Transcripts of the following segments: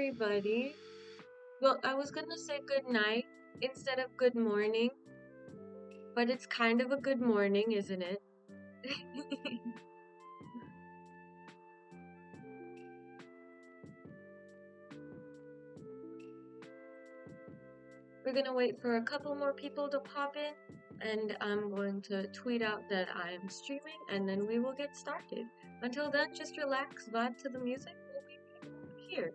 everybody. Well, I was gonna say good night instead of good morning, but it's kind of a good morning, isn't it? We're gonna wait for a couple more people to pop in, and I'm going to tweet out that I am streaming, and then we will get started. Until then, just relax, vibe to the music. We'll be here.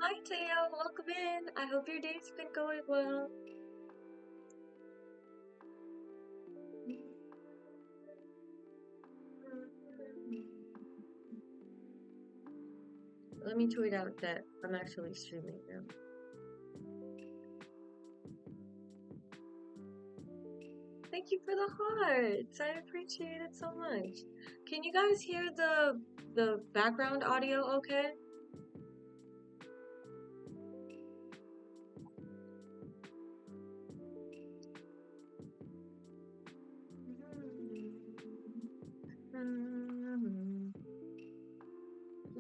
Hi, Teo. Welcome in. I hope your day's been going well. Let me tweet out that I'm actually streaming now. Thank you for the hearts. I appreciate it so much. Can you guys hear the background audio okay?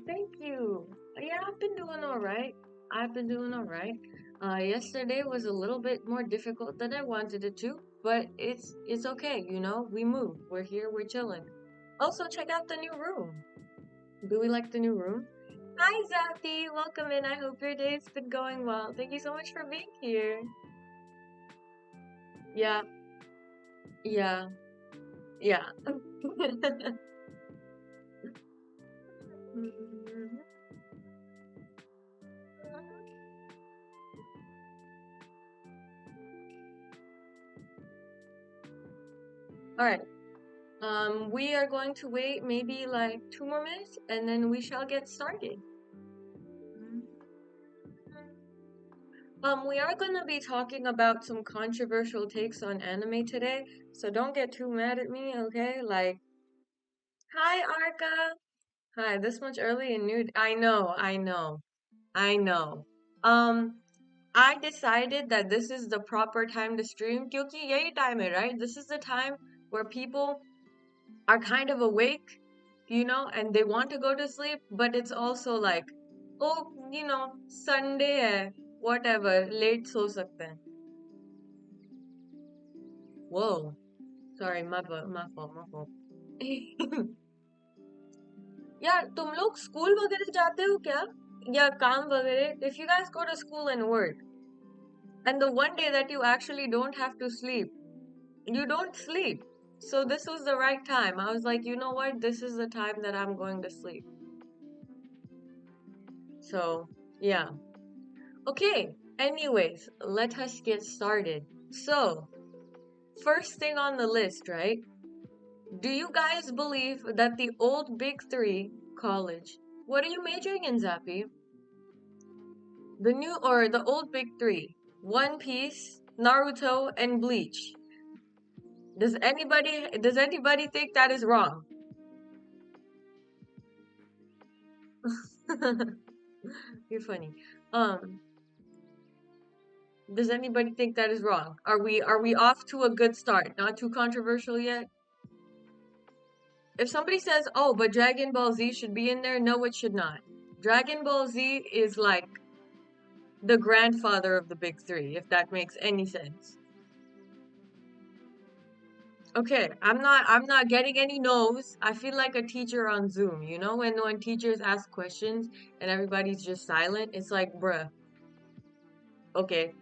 Thank you. Yeah, I've been doing all right. I've been doing all right. Yesterday was a little bit more difficult than I wanted it to, but it's okay, you know. We move. We're here. We're chilling. Also, check out the new room. Do we like the new room? Hi, Zappy. Welcome in. I hope your day's been going well. Thank you so much for being here. Yeah, yeah, yeah. All right. We are going to wait maybe like 2 more minutes and then we shall get started. We are going to be talking about some controversial takes on anime today, so don't get too mad at me, okay? Like, hi, Arca. Hi, this much early and nude. I know. Um, I decided that this is the proper time to stream, क्योंकि यही time है, right? This is the time where people are kind of awake, you know, and they want to go to sleep, but it's also like, oh, you know, Sunday hai, whatever, late so sakte hain. Whoa, sorry, my fault. यार तुम लोग school वगैरह जाते हो क्या या काम वगैरह? If you guys go to school and work and the one day that you actually don't have to sleep, you don't sleep. So this was the right time. I was like, you know what, this is the time that I'm going to sleep. So yeah. Okay, anyways, let us get started. So, first thing on the list, right? Do you guys believe that the old big three, college, what are you majoring in, Zappy? The new or the old big three, One Piece, Naruto, and Bleach. Does anybody think that is wrong? You're funny. Um, does anybody think that is wrong? Are we off to a good start? Not too controversial yet? If somebody says, oh, but Dragon Ball Z should be in there, no, it should not. Dragon Ball Z is like the grandfather of the big three, if that makes any sense. Okay, I'm not getting any no's. I feel like a teacher on Zoom, you know, when teachers ask questions and everybody's just silent, it's like, bruh, okay.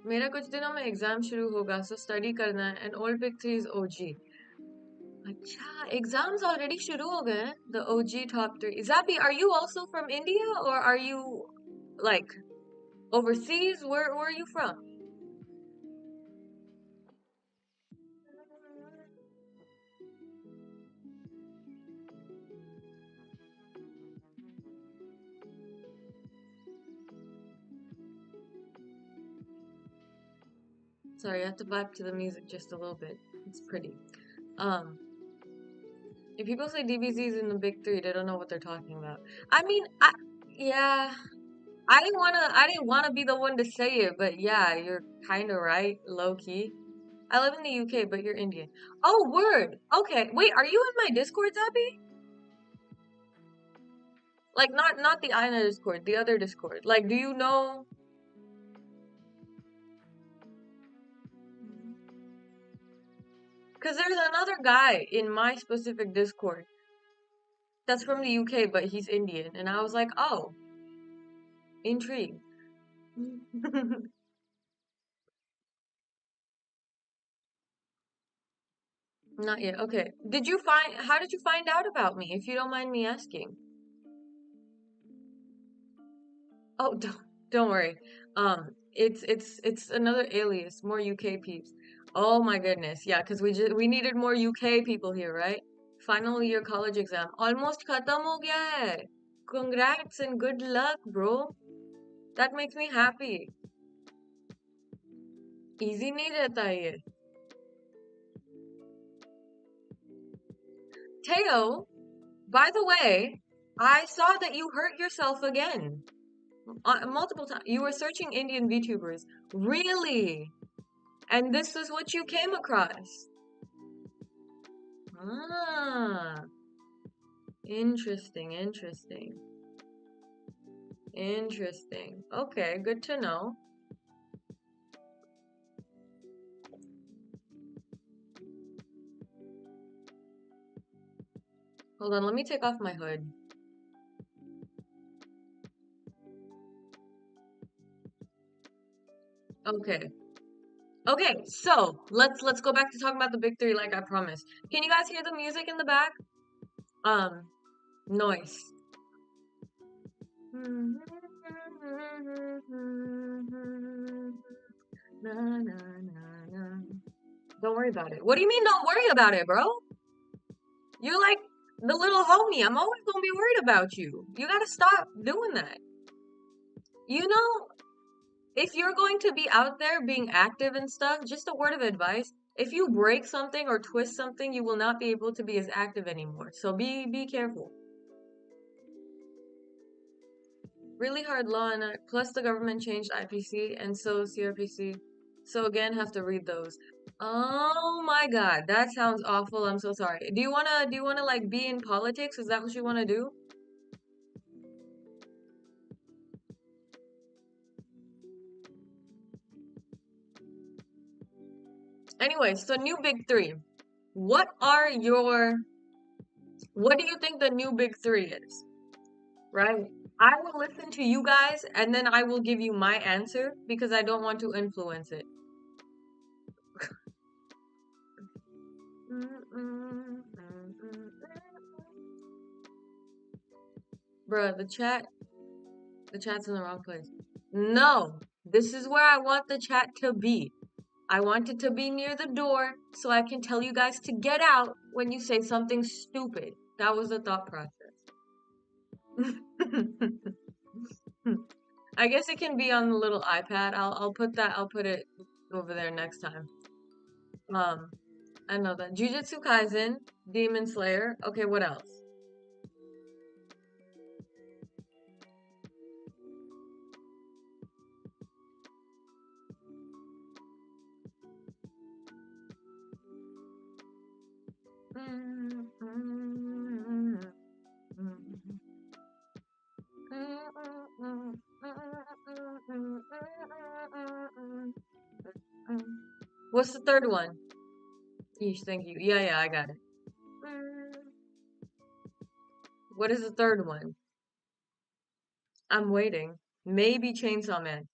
मेरा कुछ दिनों में exam शुरू होगा, so study करना है, and all big three is OG. अच्छा, exams already शुरू हो गए हैं? The OG top three. Zappy, are you also from India or are you like overseas? Where are you from? Sorry, I have to vibe to the music just a little bit. It's pretty. Um, if people say DBZ is in the big three, they don't know what they're talking about. I mean, yeah, I didn't wanna be the one to say it, but yeah, you're kind of right, low key. I live in the UK, but you're Indian. Oh, word. Okay. Wait, are you in my Discord, Zappy? Like, not the Aina Discord, the other Discord. Like, do you know? Because there's another guy in my specific Discord that's from the UK, but he's Indian. And I was like, oh, intrigued. Not yet. Okay. How did you find out about me, if you don't mind me asking? Oh, don't worry. It's another alias, more UK peeps. Oh my goodness. Yeah, because we needed more UK people here, right? Final year college exam. Almost khatam ho gaya hai. Congrats and good luck, bro. That makes me happy. Easy नहीं रहता ये. Teo, by the way, I saw that you hurt yourself again. Multiple times. You were searching Indian VTubers. Really? And this is what you came across. Ah, interesting, interesting. Interesting. Okay, good to know. Hold on, let me take off my hood. Okay. Okay, so let's go back to talking about the big three like I promised. Can you guys hear the music in the back? Noise. Don't worry about it. What do you mean don't worry about it, bro? You're like the little homie. I'm always gonna be worried about you. You gotta stop doing that. You know, if you're going to be out there being active and stuff, just a word of advice. If you break something or twist something, you will not be able to be as active anymore. So be careful. Really hard law, and plus the government changed IPC and so CRPC. So again, have to read those. Oh my God, that sounds awful. I'm so sorry. Do you wanna like be in politics? Is that what you wanna do? Anyway, so new big three. What are your what do you think the new big three is? Right? I will listen to you guys and then I will give you my answer because I don't want to influence it. Bruh, the chat's in the wrong place. No, this is where I want the chat to be. I want it to be near the door so I can tell you guys to get out when you say something stupid. That was the thought process. I guess it can be on the little iPad. I'll put it over there next time. I know that. Jujutsu Kaisen, Demon Slayer. Okay, what else? What's the third one? Yeesh, thank you. Yeah, I got it. What is the third one? I'm waiting. Maybe Chainsaw Man.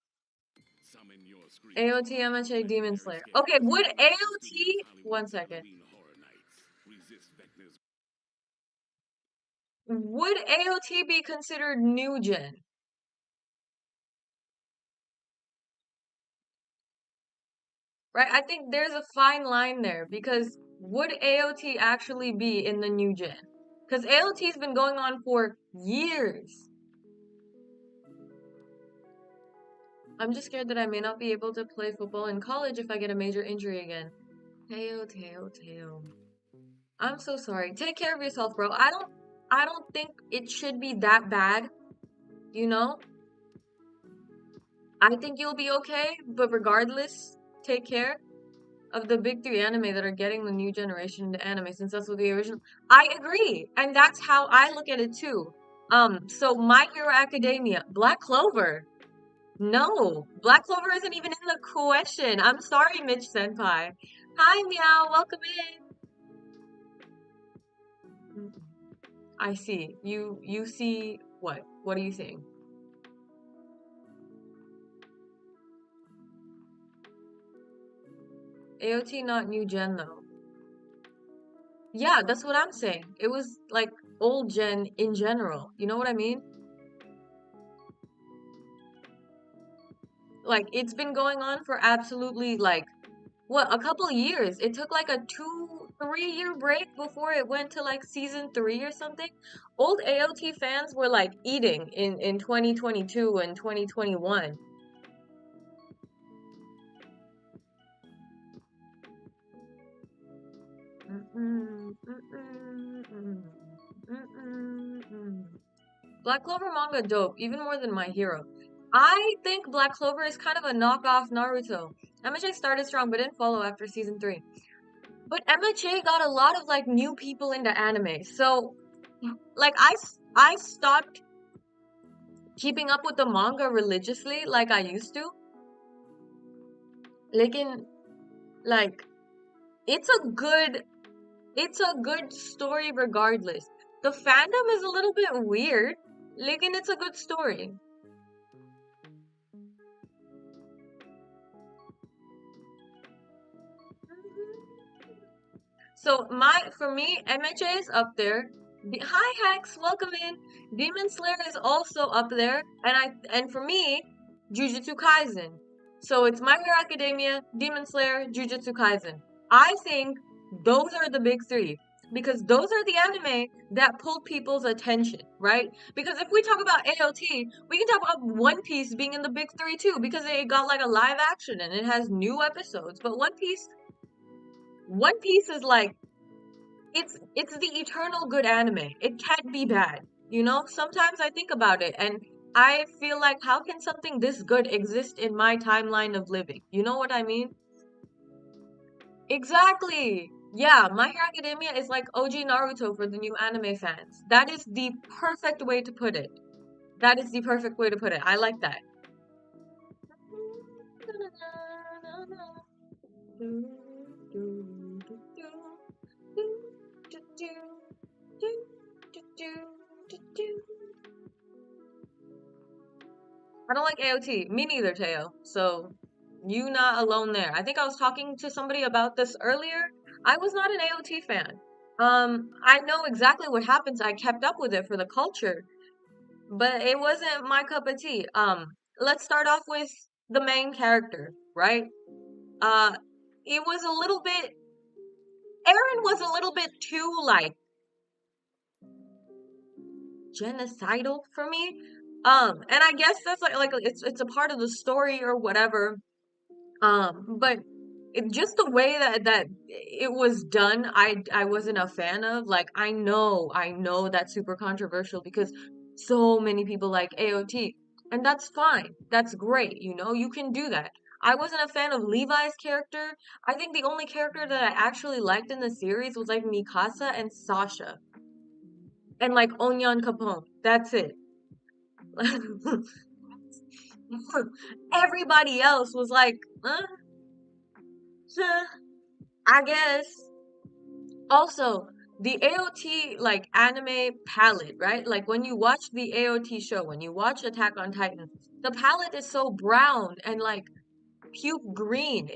AOT MHA Demon Slayer. Okay, would AOT... One second. Would AOT be considered new gen? Right? I think there's a fine line there because would AOT actually be in the new gen? Because AOT's been going on for years. I'm just scared that I may not be able to play football in college if I get a major injury again. Teo. I'm so sorry. Take care of yourself, bro. I don't think it should be that bad, you know? I think you'll be okay, but regardless, take care. of the big three anime that are getting the new generation into anime, since that's what the original. I agree, and that's how I look at it too. So My Hero Academia, Black Clover. No, Black Clover isn't even in the question. I'm sorry, Mitch Senpai. Hi, Meow. Welcome in. I see. You see what? What are you seeing? AOT not new gen though. Yeah, that's what I'm saying. It was like old gen in general. You know what I mean? Like it's been going on for absolutely like what, a couple years. It took like a 2-3 year break before it went to like season 3 or something. Old AOT fans were like eating in 2022 and 2021. Mm-mm, mm-mm, mm-mm, mm-mm, mm. Black Clover manga dope, even more than My Hero. I think Black Clover is kind of a knockoff Naruto. MJ started strong but didn't follow after season 3. But MHA got a lot of like new people into anime. So like I stopped keeping up with the manga religiously like I used to. Like in like it's a good it's a good story regardless. The fandom is a little bit weird. Like and it's a good story. So for me, MHA is up there. Hi Hex, welcome in. Demon Slayer is also up there, and for me, Jujutsu Kaisen. So it's My Hero Academia, Demon Slayer, Jujutsu Kaisen. I think those are the big three because those are the anime that pulled people's attention, right? Because if we talk about AOT, we can talk about One Piece being in the big three too because it got like a live action and it has new episodes. But One Piece is like it's the eternal good anime. It can't be bad. You know, sometimes I think about it and I feel like how can something this good exist in my timeline of living? You know what I mean? Exactly. Yeah, My Hero Academia is like OG Naruto for the new anime fans. That is the perfect way to put it. That is the perfect way to put it. I like that. I don't like AOT. Me neither, Teo. So you not alone there. I think I was talking to somebody about this earlier. I was not an AOT fan. I know exactly what happens. I kept up with it for the culture, but it wasn't my cup of tea. Let's start off with the main character, right? Uh, it was a little bit. Aaron was a little bit too like genocidal for me. And I guess that's like it's a part of the story or whatever. But just the way that it was done, I wasn't a fan of. Like I know that's super controversial because so many people like AOT, and that's fine. That's great. You know, you can do that. I wasn't a fan of Levi's character. I think the only character that I actually liked in the series was like Mikasa and Sasha and like Onyan Capone. That's it. Everybody else was like, huh, I guess. Also, the AOT like anime palette, right? Like when you watch the AOT show, when you watch Attack on Titan, the palette is so brown and like puke green.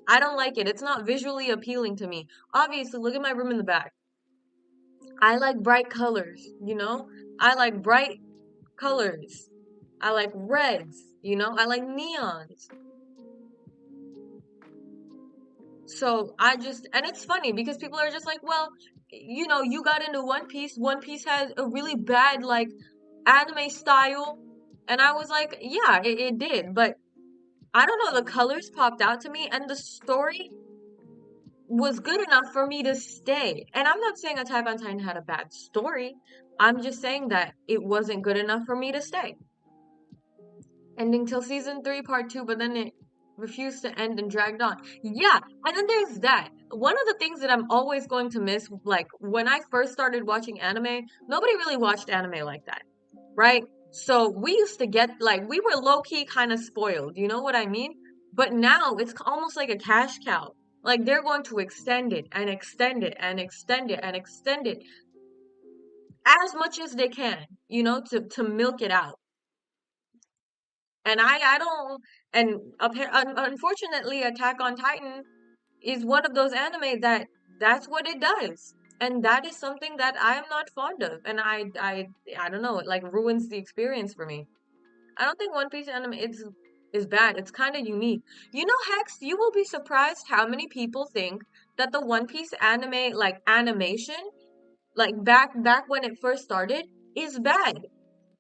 I don't like it. It's not visually appealing to me. Obviously, look at my room in the back. I like bright colors, you know? I like bright colors. I like reds, you know? I like neons. So and it's funny because people are just like, well, you know, you got into One Piece. One Piece has a really bad, like, anime style. And I was like, yeah, it did. But I don't know, the colors popped out to me and the story was good enough for me to stay. And I'm not saying Attack on Titan had a bad story. I'm just saying that it wasn't good enough for me to stay. Ending till season 3, part 2, but then it refused to end and dragged on. Yeah, and then there's that. One of the things that I'm always going to miss, like when I first started watching anime, nobody really watched anime like that, right? So we used to get like we were low key kind of spoiled, you know what I mean? But now it's almost like a cash cow. Like they're going to extend it and extend it and extend it and extend it as much as they can, you know, to milk it out. And I don't and unfortunately Attack on Titan is one of those anime that's what it does. And that is something that I am not fond of. And I don't know, it like ruins the experience for me. I don't think One Piece anime is bad. It's kind of unique. You know, Hex, you will be surprised how many people think that the One Piece anime like animation, like back when it first started, is bad.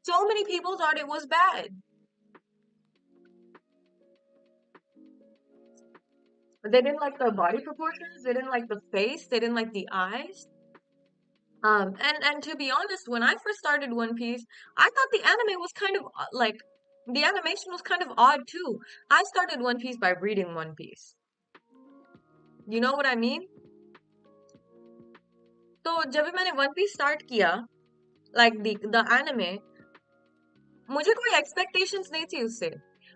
So many people thought it was bad. They didn't like the body proportions, they didn't like the face, they didn't like the eyes. And to be honest, when I first started One Piece, I thought the anime was kind of like the animation was kind of odd too. I started One Piece by reading One Piece. You know what I mean? तो जब भी मैंने One Piece start किया, like the anime, मुझे कोई expectations नहीं थी उससे.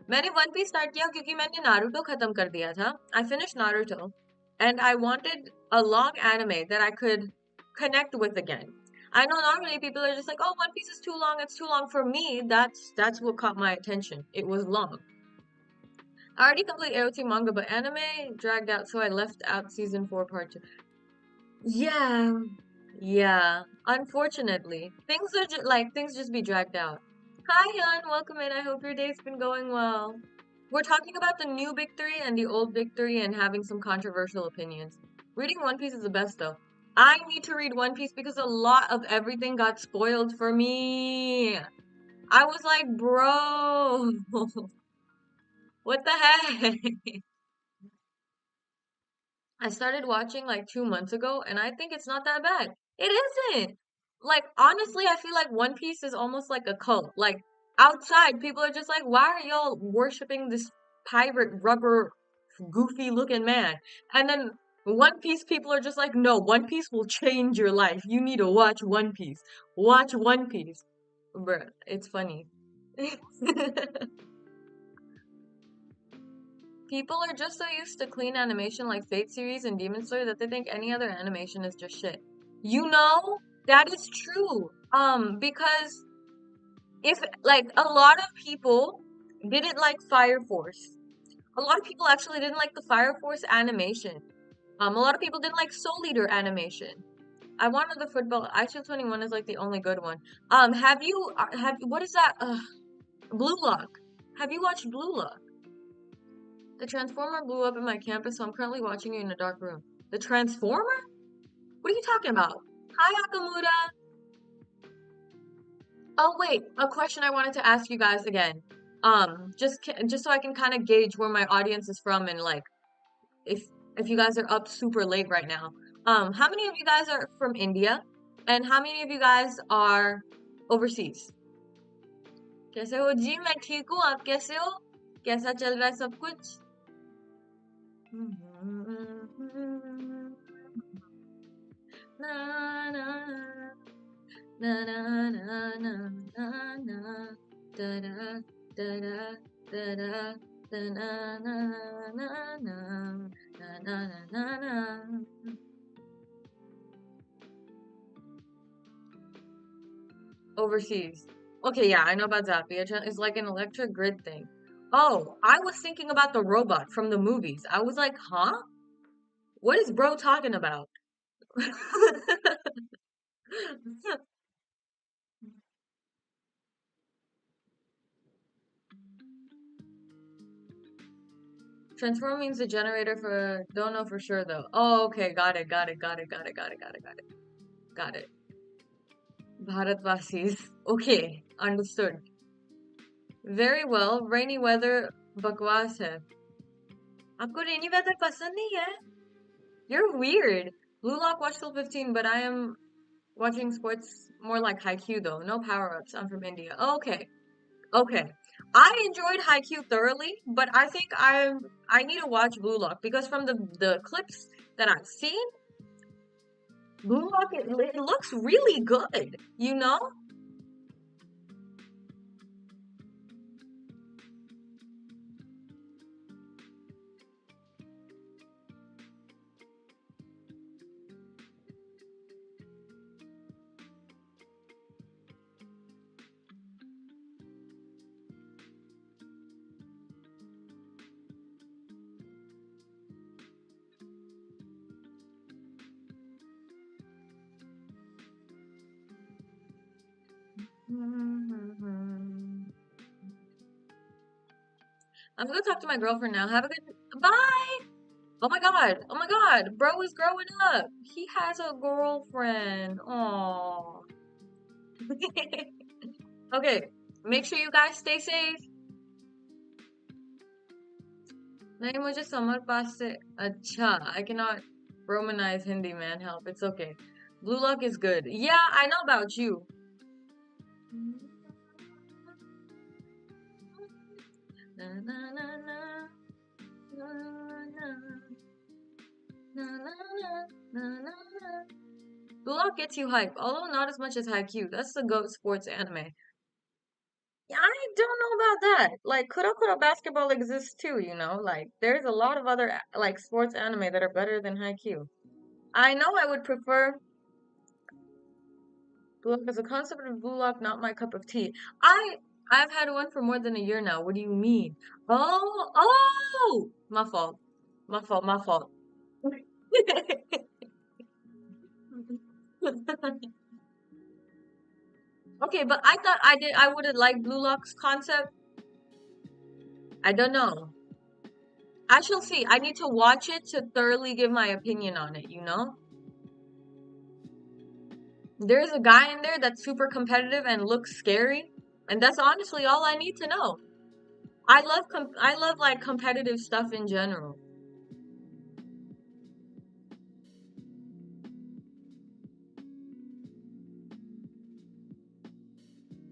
मैंने One Piece start किया क्योंकि मैंने Naruto खत्म कर दिया था. I finished Naruto, and I wanted a long anime that I could connect with again. I know normally people are just like, oh, One Piece is too long, it's too long. For me, that's what caught my attention. It was long. I already completed AOT manga, but anime dragged out, so I left out season 4 part 2. Yeah, yeah. Unfortunately, things are just like things just be dragged out. Hi, Hyun, welcome in. I hope your day's been going well. We're talking about the new Big Three and the old Big Three and having some controversial opinions. Reading One Piece is the best, though. I need to read One Piece because a lot of everything got spoiled for me. I was like, bro, what the heck? I started watching like 2 months ago, and I think it's not that bad. It isn't. Like, honestly, I feel like One Piece is almost like a cult. Like, outside, people are just like, why are y'all worshiping this pirate rubber goofy looking man? And then One Piece people are just like, no, One Piece will change your life. You need to watch One Piece. Watch One Piece. Bruh, it's funny. People are just so used to clean animation like Fate series and Demon Slayer that they think any other animation is just shit. You know, that is true. Because if like a lot of people didn't like Fire Force. A lot of people actually didn't like the Fire Force animation. A lot of people didn't like Soul Eater animation. I wanted the football. IQ 21 is like the only good one. Have what is that? Blue Lock. Have you watched Blue Lock? The Transformer blew up in my campus, so I'm currently watching it in a dark room. The Transformer? What are you talking about? Hi, Akamura. Oh wait, a question I wanted to ask you guys again. Just so I can kind of gauge where my audience is from and like if you guys are up super late right now. How many of you guys are from India? And how many of you guys are overseas? कैसे हो जी? मैं ठीक हूँ. आप कैसे हो? कैसा चल रहा है सब कुछ? Na na na na na na na na da da da da da da da na na na na na na na na. Overseas. Okay, yeah, I know about Zappy. It's like an electric grid thing. Oh, I was thinking about the robot from the movies. I was like, huh? What is bro talking about? Transform means the generator for don't know for sure though. Oh, okay, got it, got it, got it, got it, got it, got it, got it. Got it. Bharatvasis. Okay, understood. Very well. Rainy weather बकवास है. आपको rainy weather पसंद नहीं है? You're weird. Blue Lock watched till 15, but I am watching sports more like Haikyuu though. No power-ups. I'm from India. Okay. Okay. I enjoyed Haikyuu thoroughly, but I think I need to watch Blue Lock because from the clips that I've seen, Blue Lock it looks really good, you know? I'm gonna talk to my girlfriend now. Have a good bye. Oh my god. Oh my god. Bro is growing up. He has a girlfriend. Oh. Okay. Make sure you guys stay safe. नहीं मुझे summer पास से अच्छा I cannot romanize Hindi man help it's okay Blue Lock is good yeah I know about you na, na, na, na, na, na, na, na, na, na. Blue Lock gets you hype although not as much as Haikyuu that's the GOAT sports anime yeah, I don't know about that like Kurokuro basketball exists too you know like there's a lot of other like sports anime that are better than Haikyuu I know I would prefer Blue Lock as a concept of Blue Lock, not my cup of tea. I've had one for more than a year now. What do you mean? Oh, my fault. My fault, my fault. Okay, but I thought I would have liked Blue Lock's concept. I don't know. I shall see. I need to watch it to thoroughly give my opinion on it, you know? There's a guy in there that's super competitive and looks scary, and that's honestly all I need to know. I love like competitive stuff in general.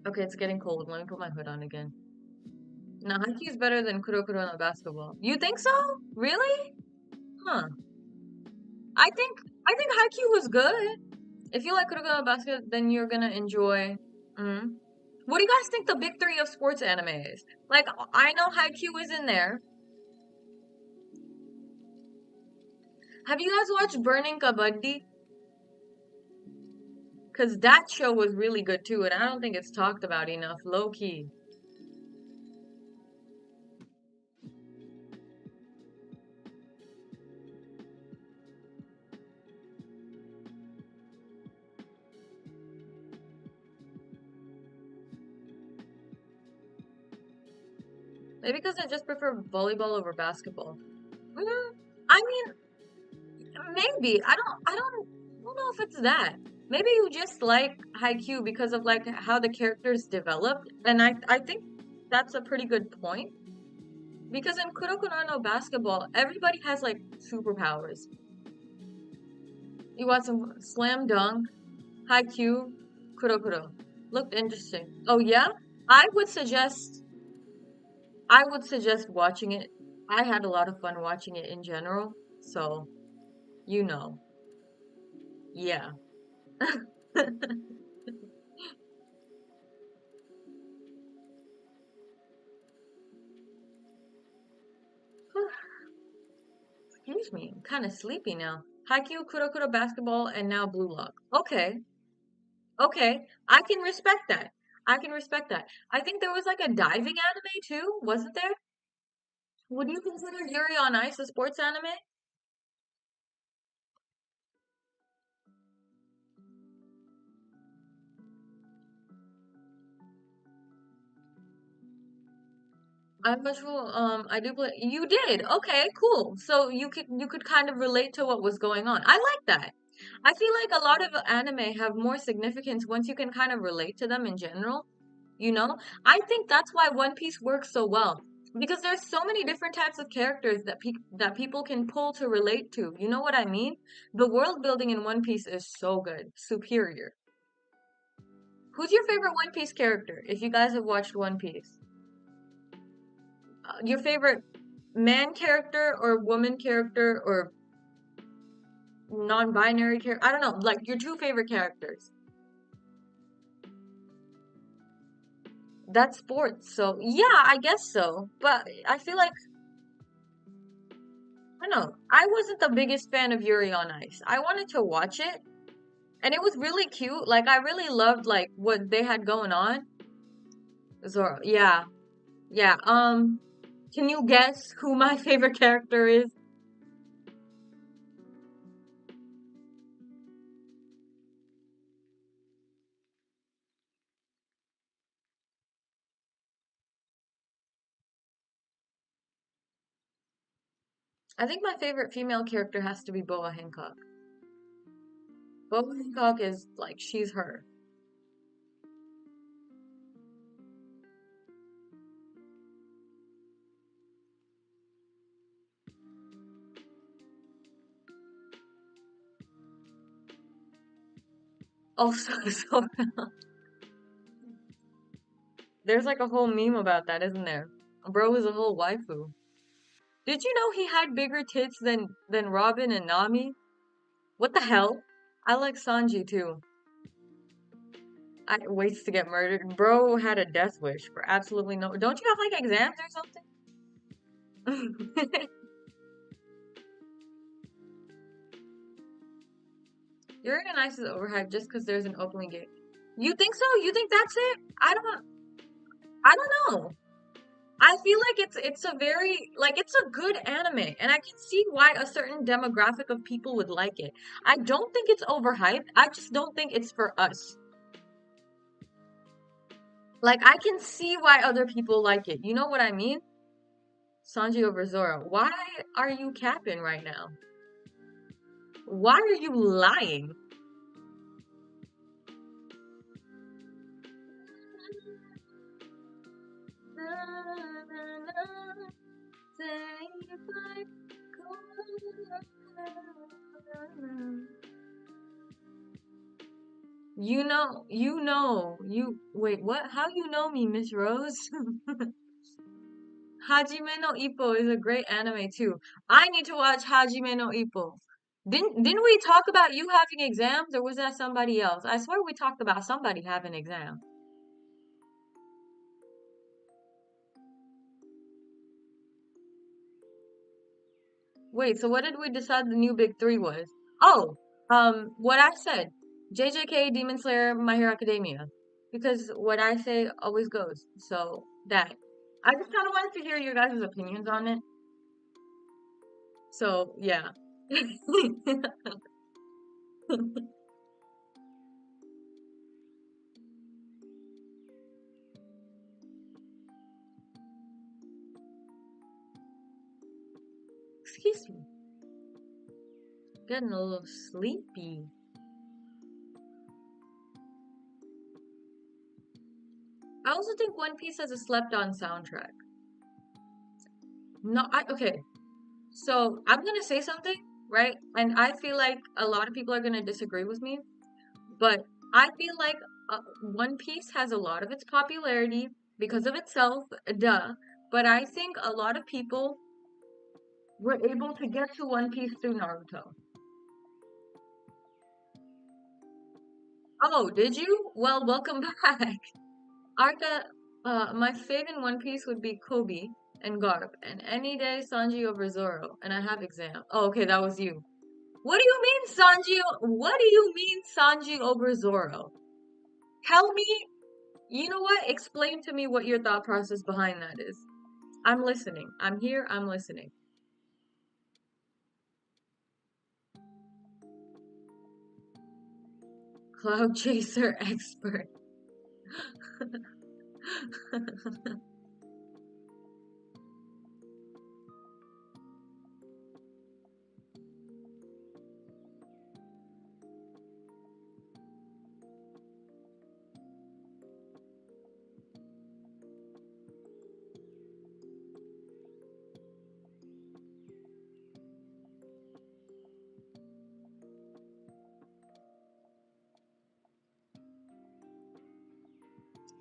Okay, it's getting cold. Let me put my hood on again. Now, Haikyuu is better than Kurokuro no basketball. You think so? Really? Huh. I think Haikyuu was good. If you like Kurokuro no basket, then you're gonna enjoy. Mm. What do you guys think the big three of sports anime is? Like, I know Haikyuu is in there. Have you guys watched Burning Kabaddi? Because that show was really good too, and I don't think it's talked about enough, low key. Maybe because I just prefer volleyball over basketball. Mm, I mean, maybe. I don't know if it's that. Maybe you just like Haikyuu because of like how the characters developed, and I think that's a pretty good point. Because in Kuroko no basketball, everybody has like superpowers. You want some slam dunk, Haikyuu, Kurokuro. Looked interesting. Oh yeah? I would suggest I would suggest watching it. I had a lot of fun watching it in general, so you know. Yeah. Excuse me, I'm kind of sleepy now. Haikyuu, Kurokuro basketball, and now Blue Lock. Okay, okay, I can respect that. I can respect that. I think there was like a diving anime too, wasn't there? Would you consider Yuri on Ice a sports anime? I do play. You did. Okay, cool. So you could kind of relate to what was going on. I like that. I feel like a lot of anime have more significance once you can kind of relate to them in general. You know, I think that's why One Piece works so well because there's so many different types of characters that people can pull to relate to. You know what I mean? The world building in One Piece is so good, superior. Who's your favorite One Piece character if you guys have watched One Piece? your favorite man character or woman character or non-binary character. I don't know, like your two favorite characters. That's sports, so yeah, I guess so. But I feel like I don't know. I wasn't the biggest fan of Yuri on Ice. I wanted to watch it, and it was really cute. Like I really loved like what they had going on. Zoro, yeah, yeah. Can you guess who my favorite character is? I think my favorite female character has to be Boa Hancock. Boa Hancock is like she's her. Also, so there's like a whole meme about that, isn't there? Bro is a whole waifu. Did you know he had bigger tits than Robin and Nami? What the hell? I like Sanji too. I waits to get murdered. Bro had a death wish for absolutely no. Don't you have like exams or something? You're in nice is overhyped just because there's an opening gate. You think so? You think that's it? I don't know. I feel like it's a very like it's a good anime and I can see why a certain demographic of people would like it. I don't think it's overhyped. I just don't think it's for us. Like I can see why other people like it. You know what I mean? Sanji over Zoro. Why are you capping right now? Why are you lying? Wait, what? How you know me, Miss Rose? Hajime no Ippo is a great anime too. I need to watch Hajime no Ippo. Didn't we talk about you having exams or was that somebody else? I swear we talked about somebody having exams. Wait, so what did we decide the new big three was? Oh, what I said. JJK, Demon Slayer, My Hero Academia. Because what I say always goes. So that. I just kind of wanted to hear your guys' opinions on it. So yeah. Excuse me. Getting a little sleepy. I also think One Piece has a slept on soundtrack. No, okay. So I'm gonna say something, right? And I feel like a lot of people are gonna disagree with me, but I feel like One Piece has a lot of its popularity because of itself, duh. But I think a lot of people were able to get to One Piece through Naruto. Oh, did you? Well, welcome back. Arca, my favorite in One Piece would be Kobe and Garp, and any day Sanji over Zoro, and I have exam. Oh, okay, that was you. What do you mean Sanji? What do you mean Sanji over Zoro? Tell me, you know what? Explain to me what your thought process behind that is. I'm listening. I'm here, I'm listening. Cloud chaser expert.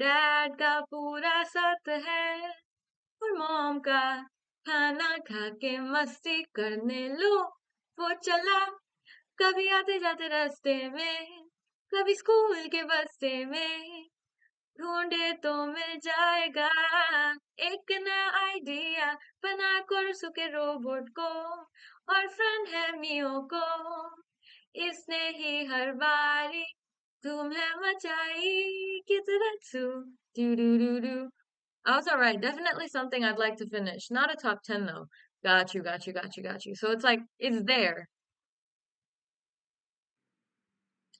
Dad का पूरा साथ है और mom का खाना खा के मस्ती करने लो वो चला कभी आते जाते रास्ते में कभी स्कूल के बस्ते में ढूंढे तो मिल जाएगा एक नया आइडिया बना कर सुके रोबोट को और फ्रेंड है मियो को इसने ही हर बारी धूम है मचाई कितरत्सु do do do do. I was alright. Definitely something I'd like to finish. Not a top 10 though. Got you, got you, got you, got you. So it's like it's there.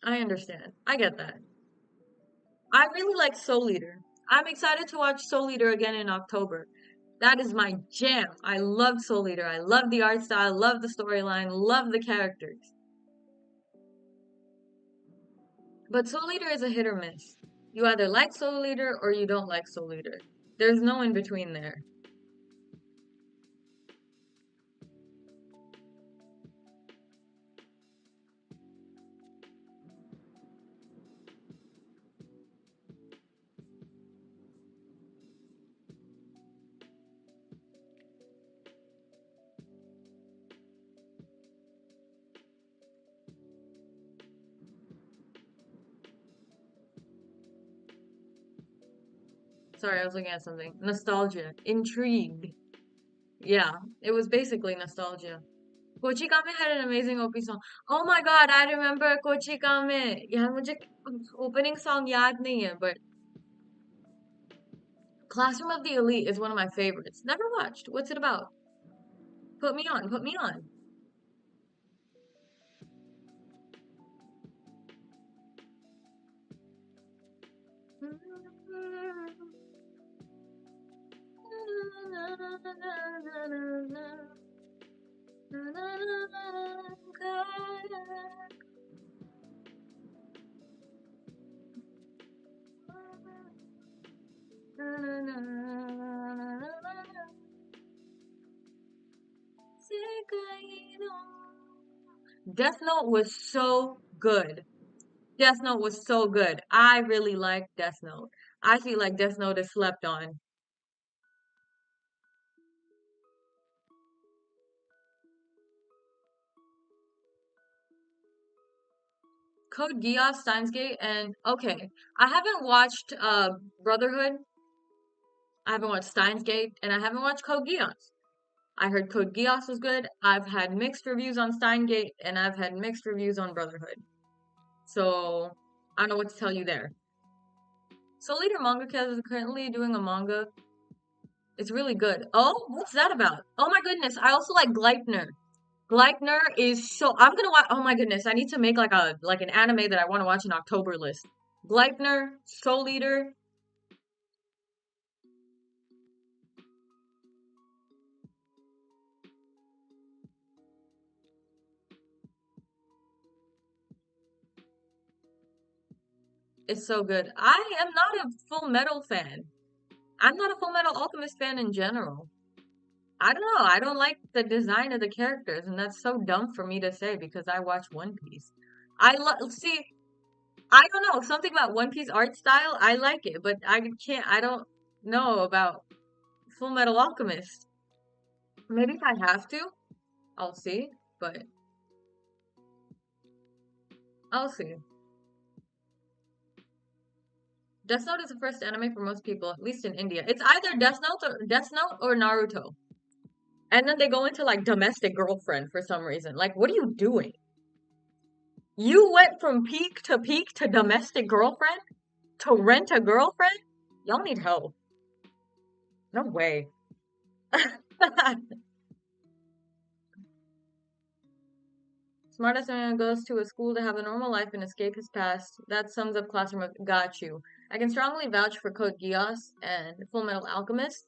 I understand. I get that. I really like Soul Eater. I'm excited to watch Soul Eater again in October. That is my jam. I love Soul Eater. I love the art style, love the storyline, love the characters. But Soul Eater is a hit or miss. You either like Soul Eater or you don't like Soul Eater. There's no in between there. Sorry, I was looking at something. Nostalgia. Intrigued. Yeah, it was basically nostalgia. Kochikame had an amazing OP song. Oh my god, I remember Kochikame. Yeah, मुझे opening song याद नहीं है, but Classroom of the Elite is one of my favorites. Never watched. What's it about? Put me on, put me on. Death Note was so good. Death Note was so good. I really liked Death Note. I feel like Death Note is slept on. Code Geass, Steins Gate, and okay. I haven't watched Brotherhood. I haven't watched Steins Gate, and I haven't watched Code Geass. I heard Code Geass was good. I've had mixed reviews on Steins Gate, and I've had mixed reviews on Brotherhood. So I don't know what to tell you there. Soul Eater Mangaka is currently doing a manga. It's really good. Oh, what's that about? Oh my goodness, I also like Gleipnir. Gleipnir is so I'm gonna watch. Oh my goodness, I need to make like an anime that I want to watch in October list. Gleipnir, Soul Eater. It's so good. I am not a Full Metal fan. I'm not a Full Metal Alchemist fan in general. I don't know. I don't like the design of the characters, and that's so dumb for me to say because I watch One Piece. See. I don't know something about One Piece art style. I like it, but I can't. I don't know about Full Metal Alchemist. Maybe if I have to, I'll see. But I'll see. Death Note is the first anime for most people, at least in India. It's either Death Note or Naruto. And then they go into like domestic girlfriend for some reason. Like, what are you doing? You went from peak to domestic girlfriend to rent a girlfriend? Y'all need help. No way. Smartest man goes to a school to have a normal life and escape his past. That sums up Classroom of Got you. I can strongly vouch for Code Geass and Full Metal Alchemist.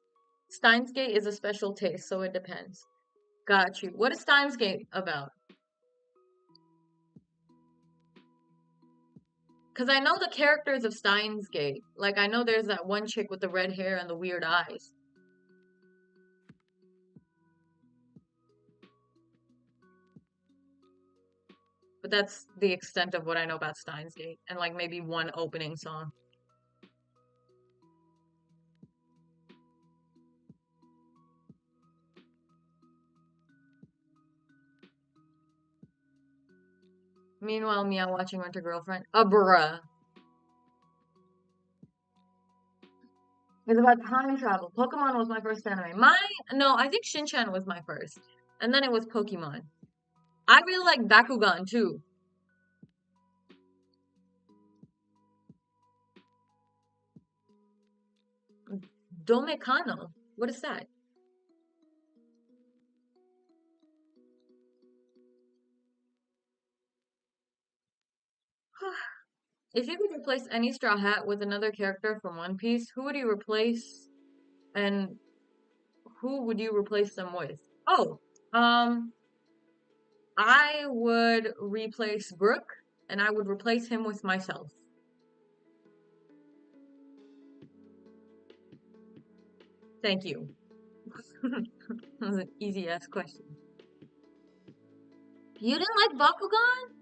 Steins Gate is a special taste, so it depends. Got you. What is Steins Gate about? Because I know the characters of Steins Gate. Like, I know there's that one chick with the red hair and the weird eyes. But that's the extent of what I know about Steins Gate. And, like, maybe one opening song. Meanwhile, Mia watching Winter Girlfriend. Bruh. It's about time travel. Pokemon was my first anime. No, I think Shin-Chan was my first. And then it was Pokemon. I really like Bakugan too. Domekano. What is that? If you could replace any Straw Hat with another character from One Piece, who would you replace and who would you replace them with? Oh, um, I would replace Brook and I would replace him with myself. Thank you. That was an easy ass question. You didn't like Bakugan?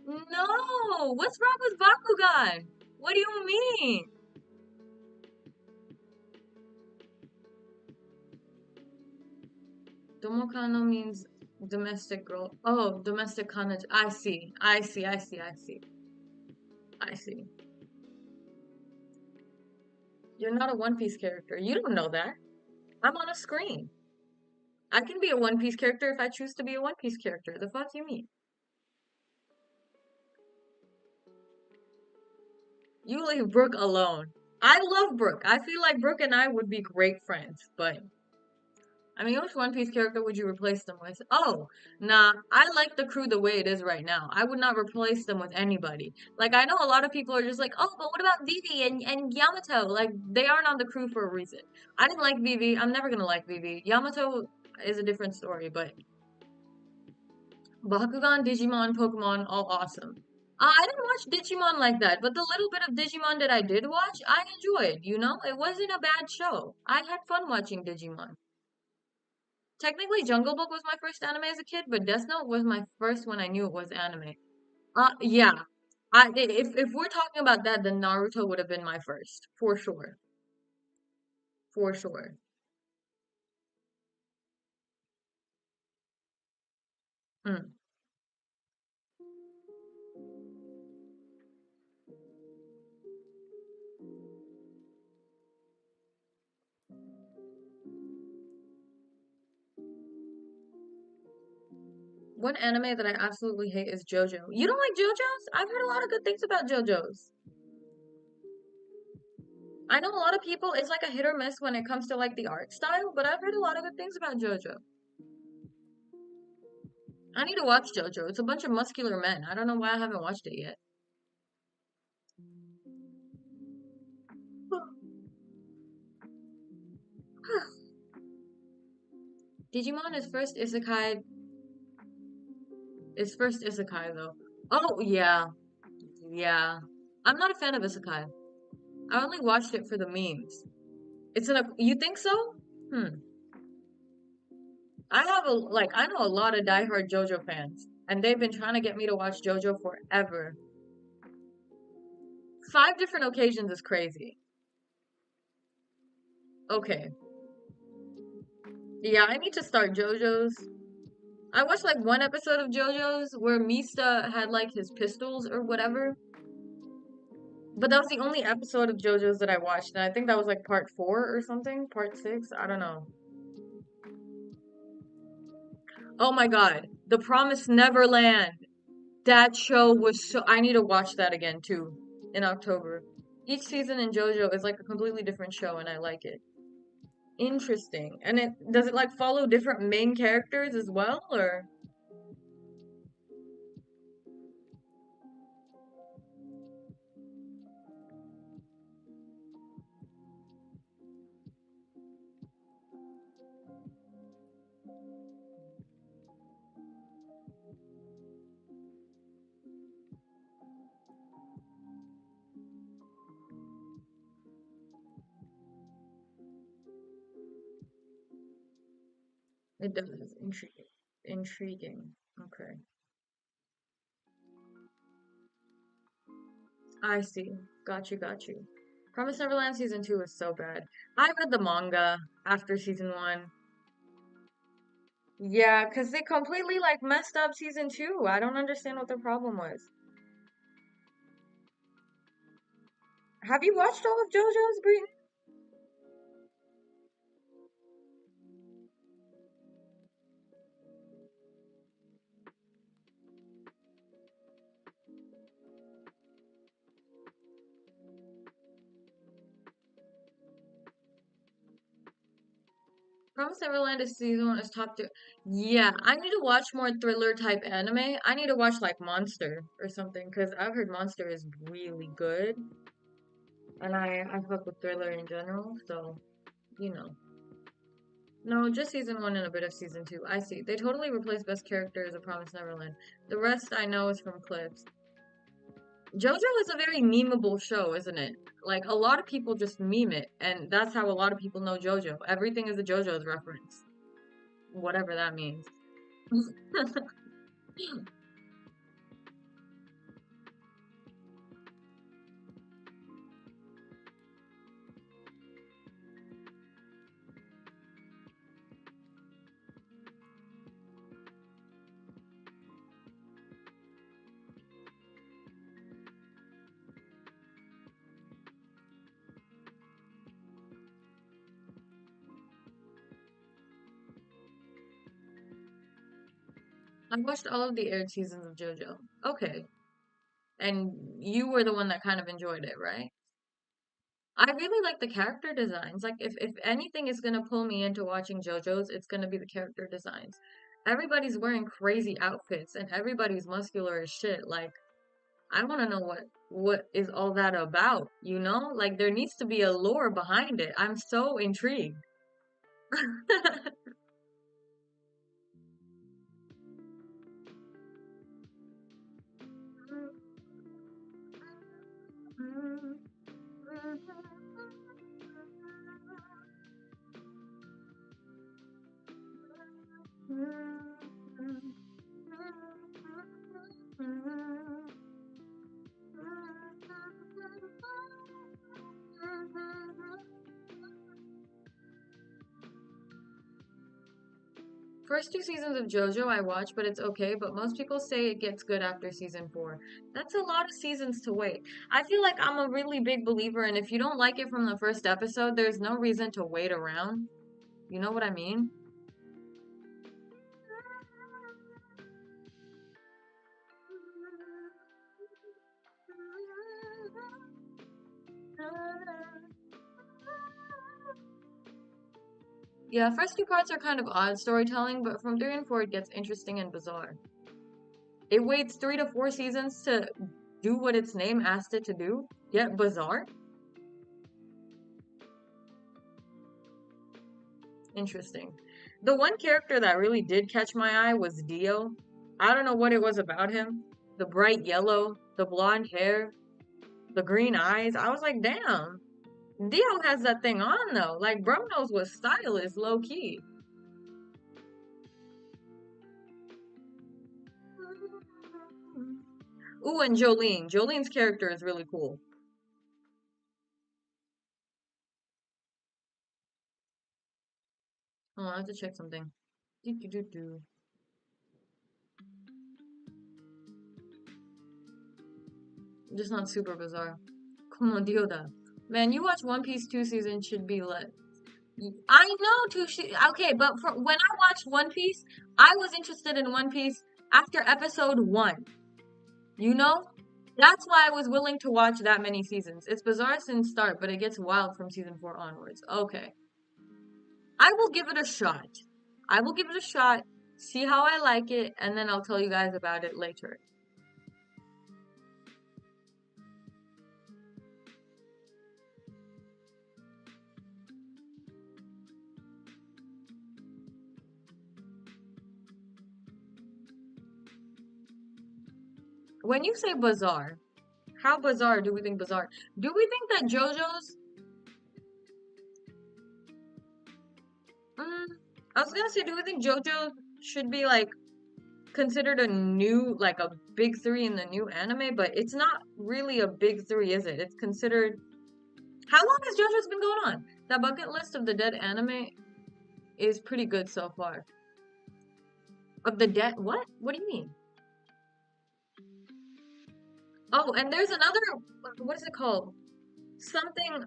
No! What's wrong with Bakugan? What do you mean? Domokano means domestic girl. Oh, domestic kana. I see. I see. I see. I see. I see. You're not a One Piece character. You don't know that. I'm on a screen. I can be a One Piece character if I choose to be a One Piece character. The fuck you mean? You leave Brooke alone. I love Brooke. I feel like Brooke and I would be great friends, but I mean, which One Piece character would you replace them with? Oh, nah, I like the crew the way it is right now. I would not replace them with anybody. Like, I know a lot of people are just like, oh, but what about Vivi and Yamato? Like, they aren't on the crew for a reason. I didn't like Vivi. I'm never gonna like Vivi. Yamato is a different story, but Bakugan, Digimon, Pokemon, all awesome. I didn't watch Digimon like that, but the little bit of Digimon that I did watch, I enjoyed, you know? It wasn't a bad show. I had fun watching Digimon. Technically, Jungle Book was my first anime as a kid, but Death Note was my first when I knew it was anime. Yeah. If we're talking about that, then Naruto would have been my first, for sure. For sure. Mm. One anime that I absolutely hate is JoJo. You don't like JoJo's? I've heard a lot of good things about JoJo's. I know a lot of people, it's like a hit or miss when it comes to like the art style, but I've heard a lot of good things about JoJo. I need to watch JoJo. It's a bunch of muscular men. I don't know why I haven't watched it yet. Digimon is first isekai though. Oh yeah. Yeah. I'm not a fan of isekai. I only watched it for the memes. You think so? Hmm. I know a lot of diehard JoJo fans, and they've been trying to get me to watch JoJo forever. 5 different occasions is crazy. Okay. Yeah, I need to start JoJo's. I watched like one episode of JoJo's where Mista had like his pistols or whatever. But that was the only episode of JoJo's that I watched, and I think that was like part 4 or something, part 6. I don't know. Oh my God, The Promised Neverland. That show was so. I need to watch that again too in October. Each season in JoJo is like a completely different show, and I like it. Interesting. And it does it like follow different main characters as well, or it does intriguing. Intriguing. Okay, I see. Got you. Got you. Promise Neverland season 2 is so bad. I read the manga after season 1. Yeah, because they completely like messed up season 2. I don't understand what the problem was. Have you watched all of JoJo's, Brittany? Promise Neverland is season 1 is top 2. Yeah, I need to watch more thriller type anime. I need to watch like Monster or something because I've heard Monster is really good, and I fuck with thriller in general. So you know, no, just season 1 and a bit of season 2. I see. They totally replaced best characters of Promise Neverland. The rest I know is from clips. JoJo is a very memeable show, isn't it? Like a lot of people just meme it, and that's how a lot of people know JoJo. Everything is a JoJo's reference, whatever that means. I've watched all of the aired seasons of JoJo. Okay. And you were the one that kind of enjoyed it, right? I really like the character designs. Like if anything is gonna pull me into watching JoJo's, it's gonna be the character designs. Everybody's wearing crazy outfits and everybody's muscular as shit. Like I wanna know what is all that about, you know? Like there needs to be a lore behind it. I'm so intrigued. First two seasons of JoJo I watched, but it's okay. But most people say it gets good after season 4. That's a lot of seasons to wait. I feel like I'm a really big believer, and if you don't like it from the first episode, there's no reason to wait around. You know what I mean? Yeah, first two parts are kind of odd storytelling, but from 3 and 4 it gets interesting and bizarre. It waits 3 to 4 seasons to do what its name asked it to do, yet bizarre. Interesting. The one character that really did catch my eye was Dio. I don't know what it was about him. The bright yellow, the blonde hair, the green eyes. I was like, damn, Dio has that thing on though. Like, bro knows what style is low key. Ooh, and Jolene. Jolene's character is really cool. Oh, I have to check something. Do do do do. Just not super bizarre. Como Dioda. Man, you watch One Piece 2 seasons should be lit. I know okay, but for when I watched One Piece, I was interested in One Piece after episode 1. You know? That's why I was willing to watch that many seasons. It's bizarre since start, but it gets wild from season 4 onwards. Okay. I will give it a shot. I will give it a shot, see how I like it, and then I'll tell you guys about it later. When you say bizarre, how bizarre do we think bizarre? Do we think that JoJo's Mm, I was gonna say, do we think JoJo should be like considered a new, like a big three in the new anime? But it's not really a big three, is it? It's considered. How long has JoJo's been going on? That bucket list of the dead anime is pretty good so far. Of the dead, what? What do you mean? Oh, and there's another. What is it called? Something,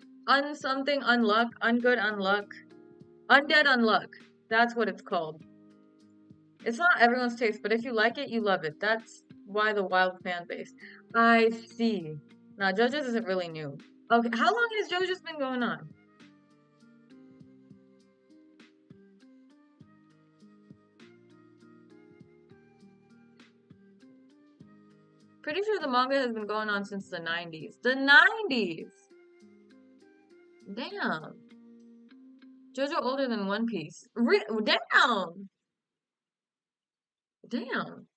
something, unluck, ungood, unluck, undead, unluck. That's what it's called. It's not everyone's taste, but if you like it, you love it. That's why the wild fan base. I see. Now, JoJo's isn't really new. Okay, how long has JoJo's been going on? Pretty sure the manga has been going on since the 90s. The 90s! Damn. JoJo older than One Piece. Damn! Damn.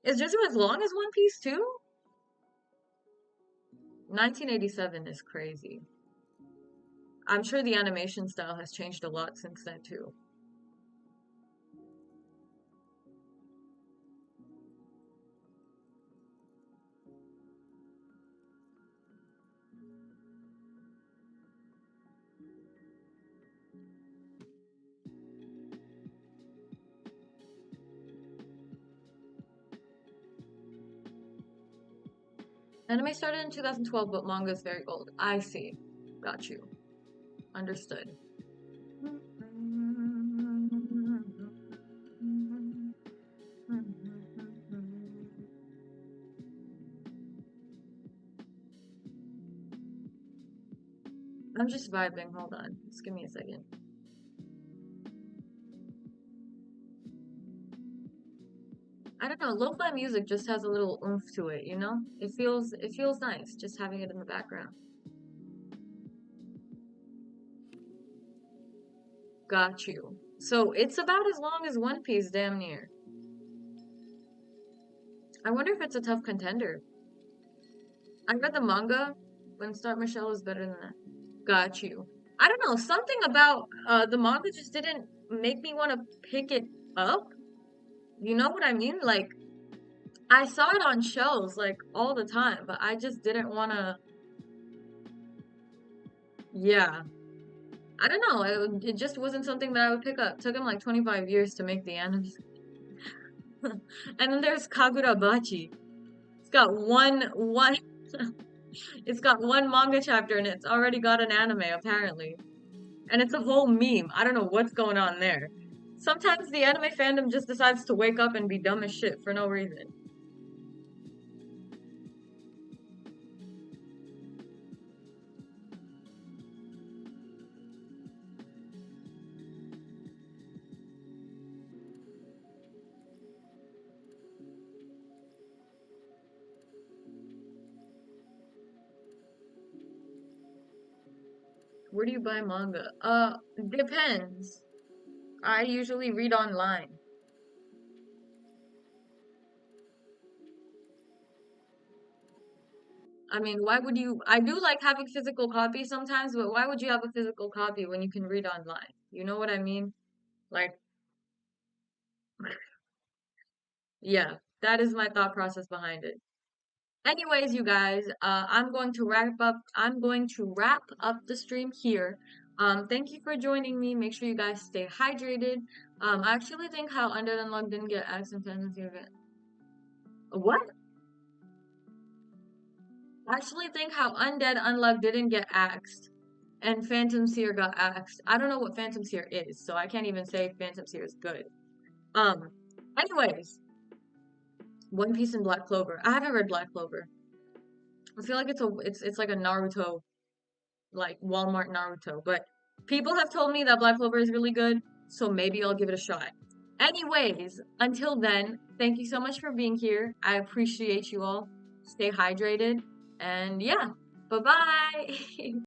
Is JoJo as long as One Piece too? 1987 is crazy. I'm sure the animation style has changed a lot since then too. Anime started in 2012, but manga is very old. I see. Got you. Understood. I'm just vibing. Hold on. Just give me a second. I don't know. Lo-fi music just has a little oomph to it, you know? It feels nice just having it in the background. Got you. So it's about as long as One Piece, damn near. I wonder if it's a tough contender. I read the manga when Start Michelle is better than that. Got you. I don't know. Something about the manga just didn't make me want to pick it up. You know what I mean? Like, I saw it on shelves like all the time, but I just didn't want to. Yeah. I don't know. It just wasn't something that I would pick up. It took him like 25 years to make the anime. And then there's Kagurabachi. It's got one it's got one manga chapter and it's already got an anime apparently. And it's a whole meme. I don't know what's going on there. Sometimes the anime fandom just decides to wake up and be dumb as shit for no reason. Where do you buy manga? Depends. I usually read online. I mean, why would you? I do like having physical copies sometimes, but why would you have a physical copy when you can read online? You know what I mean? Like, yeah, that is my thought process behind it. Anyways, you guys, I'm going to wrap up the stream here. Thank you for joining me. Make sure you guys stay hydrated. I actually think how Undead Unluck didn't get axed in Fantasy event. What? I actually think how Undead Unluck didn't get axed and Phantom Seer got axed. I don't know what Phantom Seer is, so I can't even say Phantom Seer is good. Um, anyways, One Piece and Black Clover. I haven't read Black Clover. I feel like it's like a Naruto, like Walmart Naruto, but people have told me that Black Clover is really good, so maybe I'll give it a shot. Anyways, until then, thank you so much for being here. I appreciate you all. Stay hydrated, and yeah, bye-bye.